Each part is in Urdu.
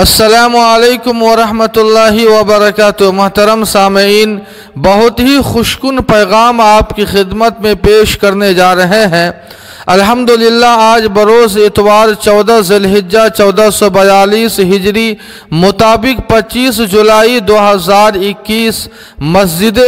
السلام علیکم ورحمۃ اللہ وبرکاتہ۔ محترم سامعین، بہت ہی خوشکن پیغام آپ کی خدمت میں پیش کرنے جا رہے ہیں۔ الحمدللہ آج بروز اتوار 14 ذی الحجہ 1442 ہجری مطابق 25 جولائی 2021 مسجد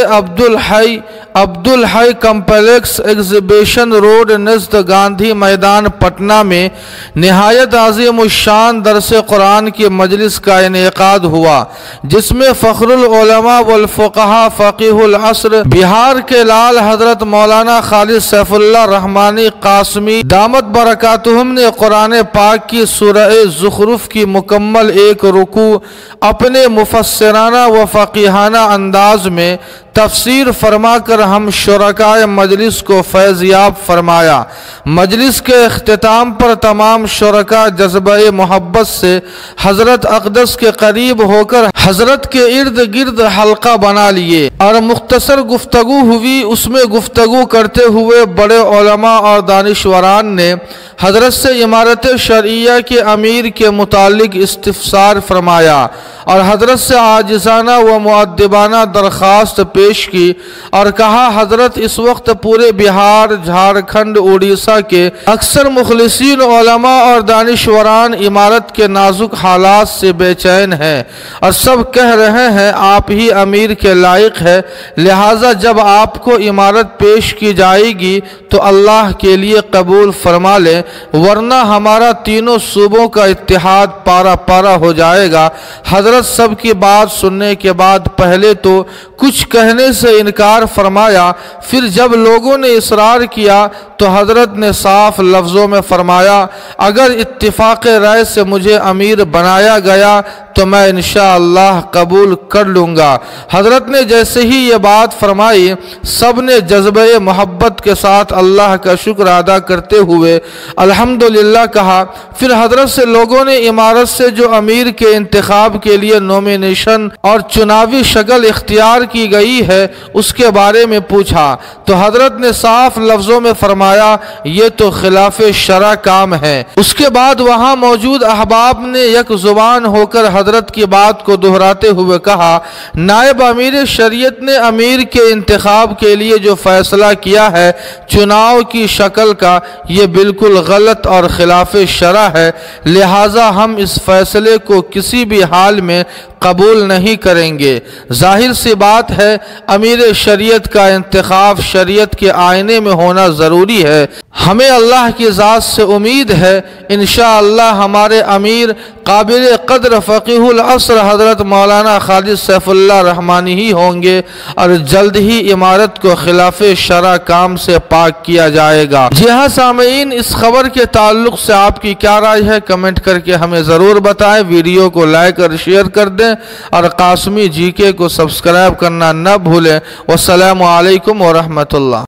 عبدالحی کمپلیکس ایگزیبیشن روڈ نزد گاندھی میدان پٹنہ میں نہایت عظیم الشان درس قرآن کی مجلس کا انعقاد ہوا، جس میں فخر العلماء والفقہاء فقیہ العصر بہار کے لال حضرت مولانا خالد سیف اللہ رحمانی قاسمی دامت برکاتہم نے قرآن پاک کی سورہ زخرف کی مکمل ایک رکوع اپنے مفسرانہ و فقیہانہ انداز میں تفسیر فرما کر ہم شرکائے مجلس کو فیضیاب فرمایا۔ مجلس کے اختتام پر تمام شرکاء جذبہ محبت سے حضرت اقدس کے قریب ہو کر حضرت کے ارد گرد حلقہ بنا لیے اور مختصر گفتگو ہوئی۔ اس میں گفتگو کرتے ہوئے بڑے علماء اور دانشوران نے حضرت سے امارت شرعیہ کے امیر کے متعلق استفسار فرمایا اور حضرت سے عاجزانہ و مؤدبانہ درخواست پیش کی اور کہا، حضرت اس وقت پورے بہار، جھارکھنڈ، اڑیسہ کے اکثر مخلصین علماء اور دانشوران امارت کے نازک حالات سے بے چین ہیں اور سب کہہ رہے ہیں آپ ہی امیر کے لائق ہے، لہٰذا جب آپ کو امارت پیش کی جائے گی تو اللہ کے لیے قبول فرما لیں، ورنہ ہمارا تینوں صوبوں کا اتحاد پارا پارا ہو جائے گا۔ حضرت سب کی بات سننے کے بعد پہلے تو کچھ کہنے سے انکار فرمایا، پھر جب لوگوں نے اصرار کیا تو حضرت نے صاف لفظوں میں فرمایا، اگر اتفاق رائے سے مجھے امیر بنایا گیا تو میں انشاءاللہ قبول کر لوں گا۔ حضرت نے جیسے ہی یہ بات فرمائی، سب نے جذبہ محبت کے ساتھ اللہ کا شکر ادا کرتے ہوئے الحمدللہ کہا۔ پھر حضرت سے لوگوں نے امارت سے جو امیر کے انتخاب کے لیے نومینیشن اور چناوی شکل اختیار کی گئی ہے اس کے بارے میں پوچھا تو حضرت نے صاف لفظوں میں فرمایا، یہ تو خلاف شرع کام ہے۔ اس کے بعد وہاں موجود احباب نے یک زبان ہو کر حضرت کی بات کو دہراتے ہوئے کہا، نائب امیر شریعت نے امیر کے انتخاب کے لیے جو فیصلہ کیا ہے چناؤ کی شکل کا، یہ بالکل غلط اور خلاف شرع ہے، لہٰذا ہم اس فیصلے کو کسی بھی حال میں قبول نہیں کریں گے۔ ظاہر سی بات ہے امیر شریعت کا انتخاب شریعت کے آئینے میں ہونا ضروری ہے۔ ہمیں اللہ کی ذات سے امید ہے انشاءاللہ ہمارے امیر قابل قدر فقیہ العصر حضرت مولانا خالد سیف اللہ رحمانی ہی ہوں گے اور جلد ہی امارت کو خلاف شرع کام سے پاک کیا جائے گا۔ جی ہاں سامعین، اس خبر کے تعلق سے آپ کی کیا رائے ہے کمنٹ کر کے ہمیں ضرور بتائیں۔ ویڈیو کو لائک اور شیئر کر دیں اور قاسمی جی کے کو سبسکرائب کرنا نہ بھولیں۔ والسلام علیکم ورحمۃ اللہ۔